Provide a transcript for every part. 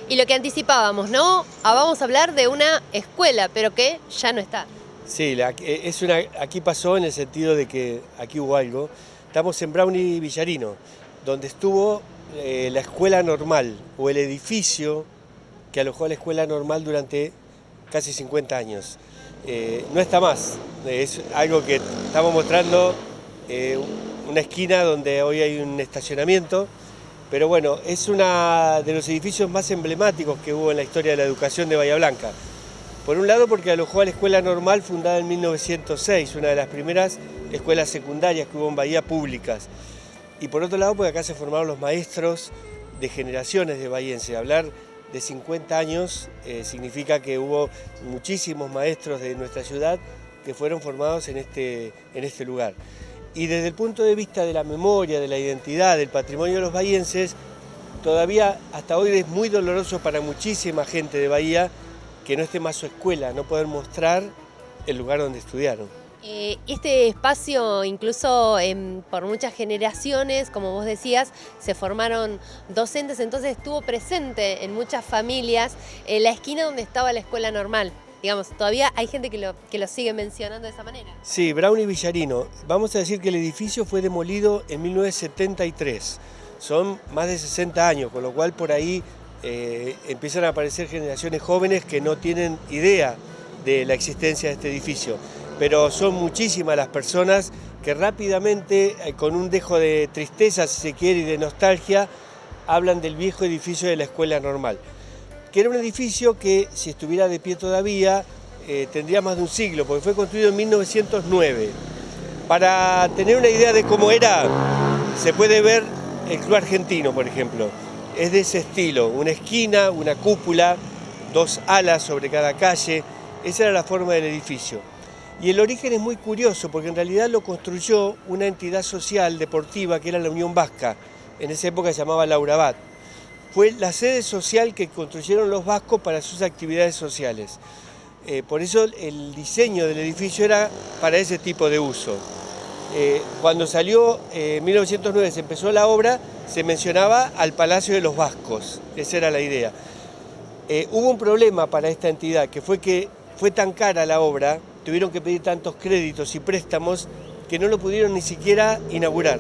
Y lo que anticipábamos, ¿no? Vamos a hablar de una escuela, pero que ya no está. Sí, aquí pasó en el sentido de que aquí hubo algo. Estamos en Brown y Villarino, donde estuvo la escuela normal o el edificio que alojó a la escuela normal durante casi 50 años. No está más, es algo que estamos mostrando, una esquina donde hoy hay un estacionamiento, pero bueno, es uno de los edificios más emblemáticos que hubo en la historia de la educación de Bahía Blanca. Por un lado porque alojó a la escuela normal fundada en 1906, una de las primeras escuelas secundarias que hubo en Bahía públicas. Y por otro lado porque acá se formaron los maestros de generaciones de bahienses. Hablar de 50 años significa que hubo muchísimos maestros de nuestra ciudad que fueron formados en este lugar. Y desde el punto de vista de la memoria, de la identidad, del patrimonio de los bahienses, todavía hasta hoy es muy doloroso para muchísima gente de Bahía que no esté más su escuela, no poder mostrar el lugar donde estudiaron. Este espacio, incluso por muchas generaciones, como vos decías, se formaron docentes, entonces estuvo presente en muchas familias en la esquina donde estaba la escuela normal. Digamos, todavía hay gente que lo sigue mencionando de esa manera. Sí, Brown y Villarino. Vamos a decir que el edificio fue demolido en 1973. Son más de 60 años, con lo cual por ahí empiezan a aparecer generaciones jóvenes que no tienen idea de la existencia de este edificio. Pero son muchísimas las personas que rápidamente, con un dejo de tristeza, si se quiere, y de nostalgia, hablan del viejo edificio de la escuela normal, que era un edificio que, si estuviera de pie todavía, tendría más de un siglo, porque fue construido en 1909. Para tener una idea de cómo era, se puede ver el Club Argentino, por ejemplo. Es de ese estilo, una esquina, una cúpula, dos alas sobre cada calle. Esa era la forma del edificio. Y el origen es muy curioso, porque en realidad lo construyó una entidad social deportiva que era la Unión Vasca. En esa época se llamaba Laurabat. Fue la sede social que construyeron los vascos para sus actividades sociales. Por eso el diseño del edificio era para ese tipo de uso. Cuando salió en 1909, se empezó la obra, se mencionaba al Palacio de los Vascos, esa era la idea. Hubo un problema para esta entidad, que fue tan cara la obra, tuvieron que pedir tantos créditos y préstamos, que no lo pudieron ni siquiera inaugurar.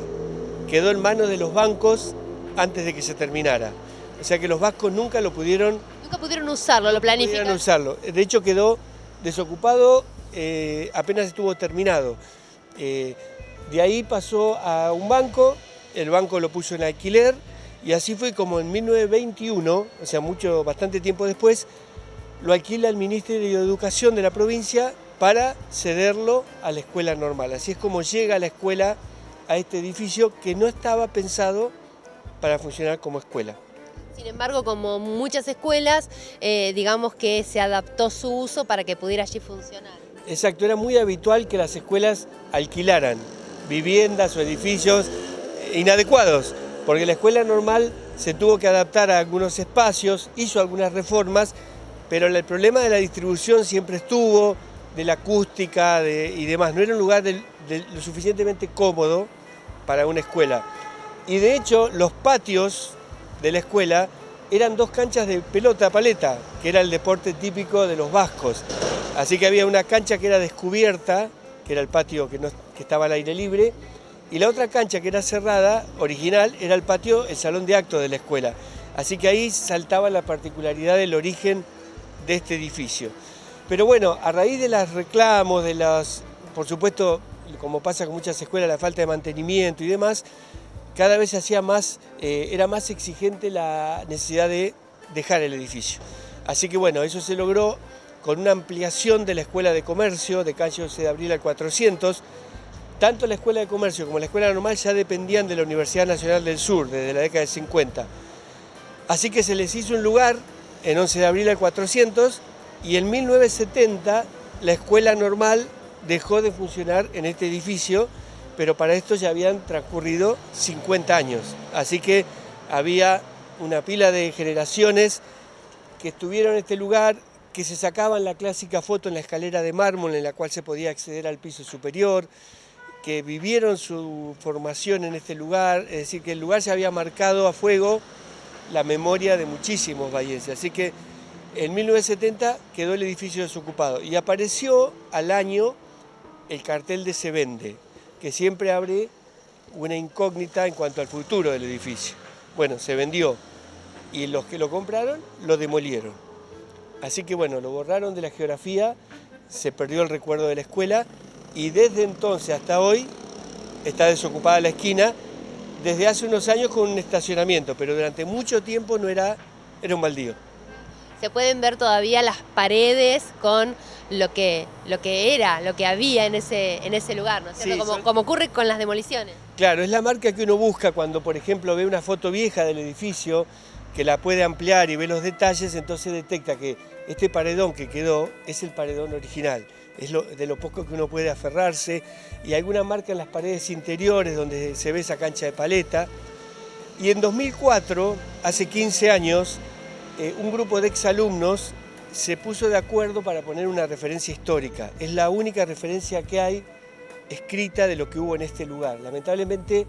Quedó en manos de los bancos antes de que se terminara. O sea que los vascos nunca lo pudieron... Nunca pudieron usarlo, lo planificaron. Pudieron usarlo. De hecho quedó desocupado, apenas estuvo terminado. De ahí pasó a un banco, el banco lo puso en alquiler y así fue como en 1921, o sea, bastante tiempo después, lo alquila el Ministerio de Educación de la provincia para cederlo a la escuela normal. Así es como llega la escuela a este edificio que no estaba pensado para funcionar como escuela. Sin embargo, como muchas escuelas, digamos que se adaptó su uso para que pudiera allí funcionar. Exacto, era muy habitual que las escuelas alquilaran viviendas o edificios inadecuados, porque la escuela normal se tuvo que adaptar a algunos espacios, hizo algunas reformas, pero el problema de la distribución siempre estuvo, de la acústica y demás. No era un lugar lo suficientemente cómodo para una escuela. Y de hecho, los patios de la escuela eran dos canchas de pelota paleta, que era el deporte típico de los vascos. Así que había una cancha que era descubierta, que era el patio que estaba al aire libre, y la otra cancha que era cerrada, original, era el patio, el salón de actos de la escuela. Así que ahí saltaba la particularidad del origen de este edificio. Pero bueno, a raíz de los reclamos, por supuesto, como pasa con muchas escuelas, la falta de mantenimiento y demás, cada vez se hacía era más exigente la necesidad de dejar el edificio. Así que bueno, eso se logró con una ampliación de la Escuela de Comercio, de calle 11 de abril al 400. Tanto la Escuela de Comercio como la Escuela Normal ya dependían de la Universidad Nacional del Sur desde la década de 50. Así que se les hizo un lugar en 11 de abril al 400 y en 1970 la Escuela Normal dejó de funcionar en este edificio, pero para esto ya habían transcurrido 50 años. Así que había una pila de generaciones que estuvieron en este lugar, que se sacaban la clásica foto en la escalera de mármol en la cual se podía acceder al piso superior, que vivieron su formación en este lugar, es decir, que el lugar se había marcado a fuego la memoria de muchísimos bahienses. Así que en 1970 quedó el edificio desocupado y apareció al año el cartel de Se Vende, que siempre abre una incógnita en cuanto al futuro del edificio. Bueno, se vendió y los que lo compraron lo demolieron. Así que bueno, lo borraron de la geografía, se perdió el recuerdo de la escuela y desde entonces hasta hoy está desocupada la esquina, desde hace unos años con un estacionamiento, pero durante mucho tiempo era un baldío. Se pueden ver todavía las paredes con lo que había en ese lugar, ¿no es cierto? Sí, como ocurre con las demoliciones. Claro, es la marca que uno busca cuando, por ejemplo, ve una foto vieja del edificio, que la puede ampliar y ve los detalles, entonces detecta que este paredón que quedó es el paredón original. Es de lo poco que uno puede aferrarse, y alguna marca en las paredes interiores donde se ve esa cancha de paleta. Y en 2004, hace 15 años, un grupo de exalumnos se puso de acuerdo para poner una referencia histórica. Es la única referencia que hay escrita de lo que hubo en este lugar. Lamentablemente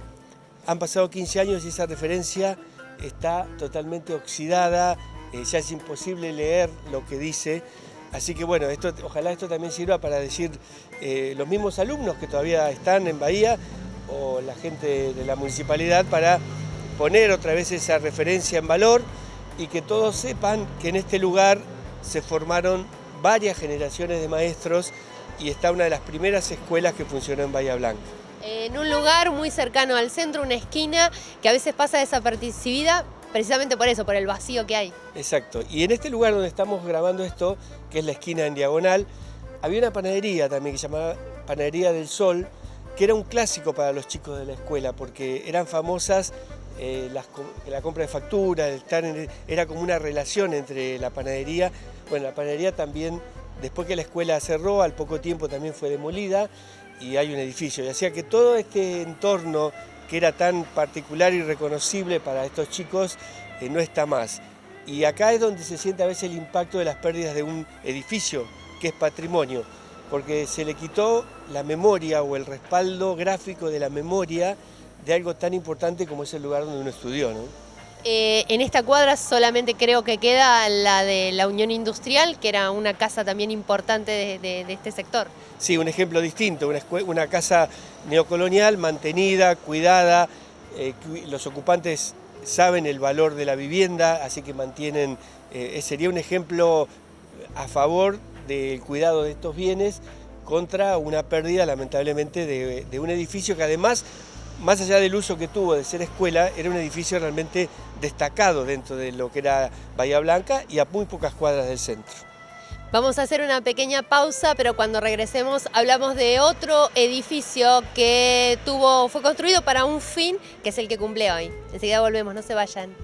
han pasado 15 años y esa referencia está totalmente oxidada, ya es imposible leer lo que dice. Así que bueno, ojalá esto también sirva para decir los mismos alumnos que todavía están en Bahía o la gente de la municipalidad, para poner otra vez esa referencia en valor y que todos sepan que en este lugar se formaron varias generaciones de maestros y está una de las primeras escuelas que funcionó en Bahía Blanca. En un lugar muy cercano al centro, una esquina que a veces pasa desapercibida precisamente por eso, por el vacío que hay. Exacto, y en este lugar donde estamos grabando esto, que es la esquina en diagonal, había una panadería también que se llamaba Panadería del Sol, que era un clásico para los chicos de la escuela porque eran famosas la compra de facturas, era como una relación entre la panadería. Bueno, la panadería también, después que la escuela cerró, al poco tiempo también fue demolida y hay un edificio. Y hacía que todo este entorno que era tan particular y reconocible para estos chicos no está más. Y acá es donde se siente a veces el impacto de las pérdidas de un edificio que es patrimonio, porque se le quitó la memoria o el respaldo gráfico de la memoria de algo tan importante como es el lugar donde uno estudió, ¿no? En esta cuadra solamente creo que queda la de la Unión Industrial, que era una casa también importante de este sector. Sí, un ejemplo distinto, una casa neocolonial, mantenida, cuidada, los ocupantes saben el valor de la vivienda, así que mantienen, sería un ejemplo a favor del cuidado de estos bienes contra una pérdida lamentablemente de un edificio que además, más allá del uso que tuvo de ser escuela, era un edificio realmente destacado dentro de lo que era Bahía Blanca y a muy pocas cuadras del centro. Vamos a hacer una pequeña pausa, pero cuando regresemos hablamos de otro edificio que fue construido para un fin, que es el que cumple hoy. Enseguida volvemos, no se vayan.